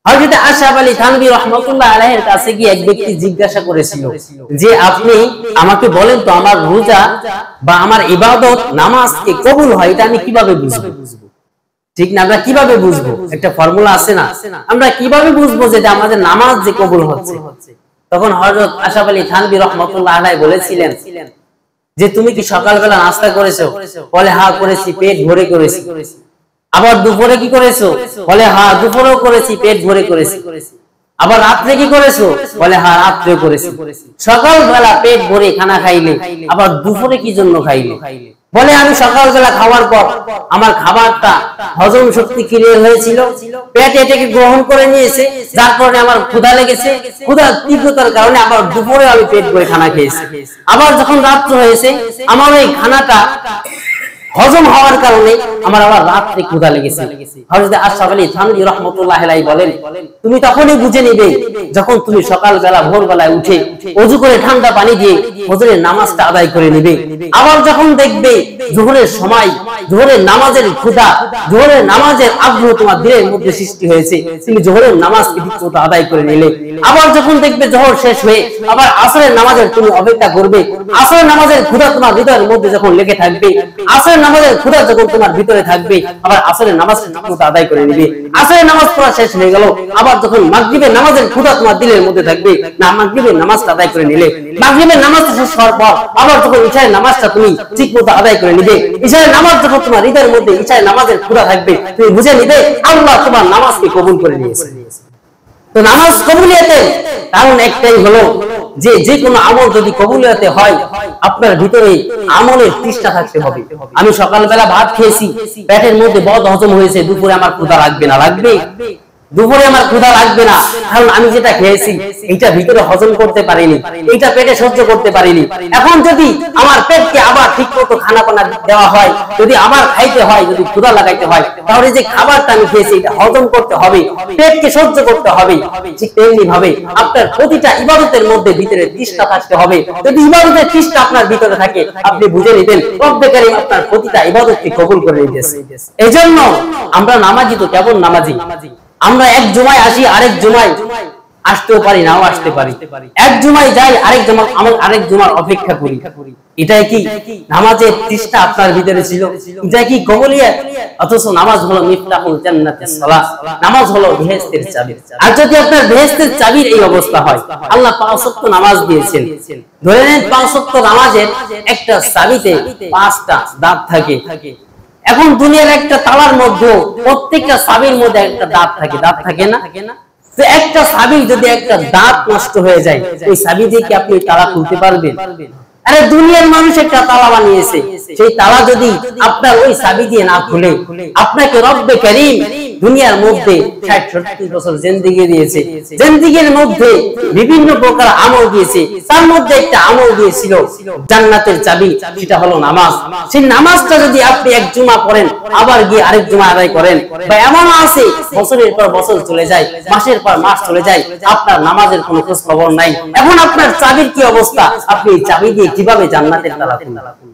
হযরত আশরাফ আলী থানভী রাহমাতুল্লাহ আলাইহির কাছে গিয়ে এক ব্যক্তি জিজ্ঞাসা করেছিল যে আপনি আমাকে বলেন তো আমার রোজা বা আমার ইবাদত নামাজ কি কবুল হয় এটা আমি কিভাবে বুঝবো? ঠিক না, আমরা কিভাবে বুঝবো? একটা ফর্মুলা আছে না, আমরা কিভাবে বুঝবো যে আমাদের নামাজ যে কবুল হচ্ছে? তখন হযরত আশরাফ আলী থানভী রাহমাতুল্লাহ আলাইহি বলেছিলেন যে তুমি কি সকালবেলা নাস্তা করেছো? বলে হ্যাঁ করেছি, পেট ভরে করেছি। আবার দুপুরে কি করেছো? বলে হ্যাঁ দুপুরেও করেছি, পেট ভরে করেছি। আবার রাত্রে কি করেছো? বলে হ্যাঁ রাত্রেও করেছি। সকালবেলা পেট ভরে খানা খাইলে আবার দুপুরে কি জন্য খাইলে? বলে আমি সকালবেলা খাওয়ার পর আমার খাবারটা হজম শক্তি ক্লিয়ার হয়েছিল, পেট এটাকে গ্রহণ করে নিয়েছে, যার কারণে আমার ক্ষুধা লেগেছে, ক্ষুধার তীব্রতার কারণে আবার দুপুরে আমি পেট ভরে খানা খেয়েছি। আবার যখন রাত্র হয়েছে আমার ওই খানাটা হজম হওয়ার কারণে আমার আবার রাত্রে ক্ষুধা লেগেছে। হযরত আশরাফ আলী থানভী রাহমাতুল্লাহ আলাইহি বলেন তুমি তখনই বুঝে নিবে যখন তুমি সকালবেলা ভোরবেলায় উঠে ওযু করে ঠান্ডা পানি দিয়ে ফজরের নামাজটা আদায় করে নেবে। আবার যখন দেখবে যোহরের সময় যোহরের নামাজের ক্ষুধা, যোহরের নামাজের আগ্রহ তোমার দিলের মধ্যে সৃষ্টি হয়েছে, তুমি যোহরের নামাজকে ঠিকমতো আদায় করে নিলে। আবার যখন দেখবে যোহর শেষ হয়ে আবার আসরের নামাজের তুমি অপেক্ষা করবে, আসরের নামাজের ক্ষুধা তোমার হৃদয়ের মধ্যে যখন লেগে থাকবে, আসরের নামাজের ক্ষুধা যখন তোমার ভিতরে থাকবে, আবার আসরের নামাজটা ঠিকমতো আদায় করে নিবে। আসরের নামাজ পড়া শেষ হয়ে গেল, আবার যখন মাগরিবের নামাজের ক্ষুধা তোমার দিলের মধ্যে থাকবে, না মাগরিবের নামাজটা আদায় করে নিলে। মাগরিবের নামাজটা শেষ হওয়ার পর আবার যখন ইশার নামাজটা তুমি ঠিকমতো আদায় করে নিবে, ইশার নামাজ যখন তোমার হৃদয়ের মধ্যে ইশার নামাজের ক্ষুধা থাকবে, তুমি বুঝে নিবে আল্লাহ তোমার নামাজকে কবুল করে নিয়েছে। তো নামাজ কবুলিয়তের কারণ একটাই হলো যে যে কোনো আমল যদি কবুলিয়তে হয় আপনার ভিতরে আমলের তৃষ্ণা থাকতে হবে। আমি সকালবেলা ভাত খেয়েছি, পেটের মধ্যে বদ হজম হয়েছে, দুপুরে আমার ক্ষুধা লাগবে না? লাগবে। দুপুরে আমার ক্ষুধা লাগবে না, কারণ আমি যেটা খেয়েছি এটা ভিতরে হজম করতে পারিনি, এটা পেটে সহ্য করতে পারিনি। এখন যদি আমার পেটকে আবার ঠিকমতো খানা পানা দেওয়া হয়, যদি আবার খাইতে হয়, যদি ক্ষুধা লাগাইতে হয়, তাহলে যে খাবারটা আমি খেয়েছি এটা হজম করতে হবে, পেটকে সহ্য করতে হবে। ঠিক তেমনি ভাবে আপনার প্রতিটা ইবাদতের মধ্যে ভিতরে তৃষ্ণা থাকতে হবে। যদি ইবাদতের তৃষ্ণা আপনার ভিতরে থাকে আপনি বুঝে নিবেন রব্বে কারীম আপনার প্রতিটা ইবাদতকে কবুল করে নিতেছে। এজন্য আমরা নামাজি তো কেমন নামাজি, আমরা এক জুমায় আসি, আরেক জুমায় আসতেও পারি, নাও আসতে পারি। এক জুমায় যাই, আরেক জুমার অপেক্ষা করি। এটাই কি নামাজের তৃষ্ণা আপনার ভিতরে ছিল? এটা কি কবুলিয়ত? অথচ নামাজ হলো মিফতাহুল জান্নাতিস সালাত, নামাজ হলো বেহেশতের চাবি। আর যদি আপনার বেহেশতের চাবির এই অবস্থা হয়, আল্লাহ 5 ওয়াক্ত নামাজ দিয়েছেন, ধরে নেন 5 ওয়াক্ত নামাজের একটা চাবিতে 5টা দাঁত থাকে। এখন দুনিয়ার একটা তালার মধ্যে প্রত্যেকটা চাবির মধ্যে একটা দাঁত থাকে, দাঁত থাকে না? তো একটা চাবি যদি একটা দাঁত নষ্ট হয়ে যায়, ওই চাবি দিয়ে কি আপনি তালা খুলতে পারবেন? আরে দুনিয়ার মানুষ একটা তালা বানিয়েছে, সেই তালা যদি আপনার ওই চাবি দিয়ে না খুলে, আপনাকে রব্বে কারীম দুনিয়ার মধ্যে 60-70 বছর জিন্দেগি দিয়েছে, জিন্দেগির মধ্যে বিভিন্ন প্রকার আমল দিয়েছে, তার মধ্যে একটা আমল দিয়েছিল জান্নাতের চাবি, সেটা হলো নামাজ। সেই নামাজটা যদি আপনি এক জুমা পড়েন, আবার গিয়ে আরেক জুমা আদায় করেন, বা এমন আছে বছরের পর বছর চলে যায়, মাসের পর মাস চলে যায়, আপনার নামাজের কোনো খোঁজ খবর নাই। এখন আপনার চাবির কি অবস্থা? আপনি চাবি দিয়ে কিভাবে জান্নাতের তালা খুলবেন?